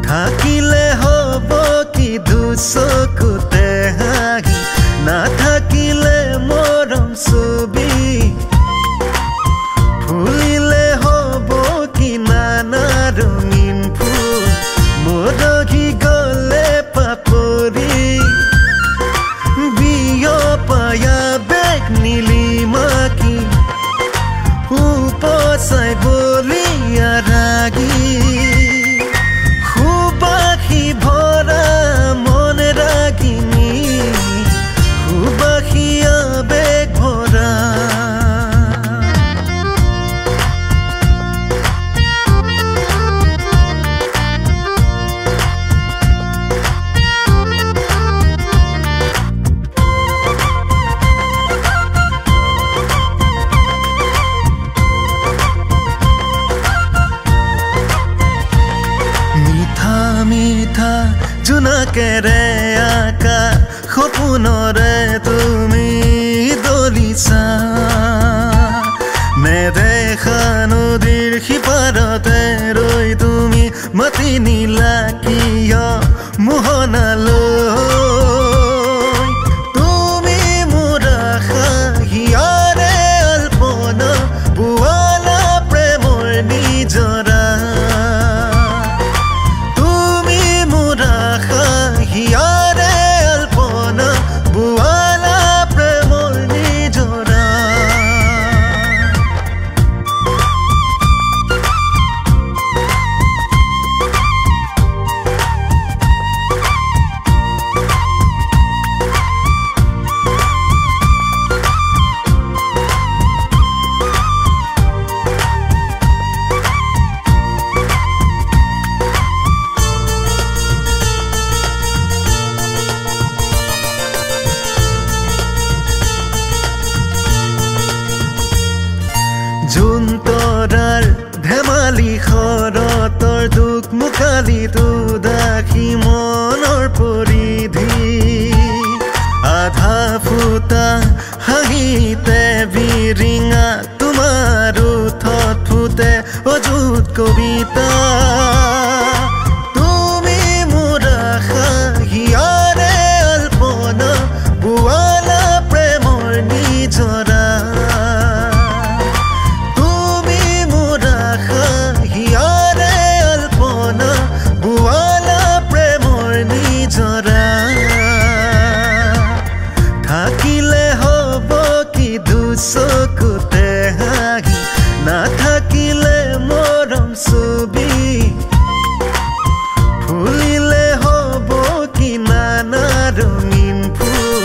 থাকিলে হব কি দুচকুতে হাঁহি নাথাকিলে মৰম ছবি ফুলিলে হব কি নানা ৰঙীন ফুল মৰহি গলে পাপৰি বিয়পায়া বেগ নীলিমাকি উপচাই বলিয়া ৰাগী ভৰা মন ৰাগিনী সুবাসিয়া বেগ ভৰা মিঠা জোনাকেৰে আকা সপোনৰে তুমি দলিছা নেদেখা নদীৰ সিপাৰতে ৰৈ তুমি মাতি নিলা কিয় মোহনালৈ তুমি মোৰ আশা হিয়াৰে আল্পনা বোৱালা প্ৰেমৰ নিজৰা হিয়াৰে আল্পনা বোৱালা প্ৰেমৰ নিজৰা জোনতৰাৰ ধেমালি শৰতৰ দুখ মুখালি দুদাসী মনৰ পৰিধি আধা ফুটা হাঁহিতে বিৰিঙা তোমাৰ ওঠত ফুটে অযুত কবিতা তুমি মোৰ আশা হিয়াৰে আল্পনা বোৱালা প্ৰেমৰ নিজৰা হিয়াৰে আল্পনা বোৱালা প্ৰেমৰ নিজৰা থাকিলে হব কি দুচকুতে হাঁহি নাথাকিলে মৰম ছবি ফুলিলে হব কি নানা ৰঙীন ফুল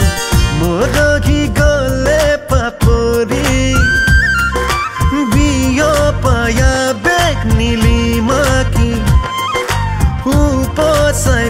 মৰহি গলে পাপৰি বিয়পায়া বেগ নীলিমাকি উপচাই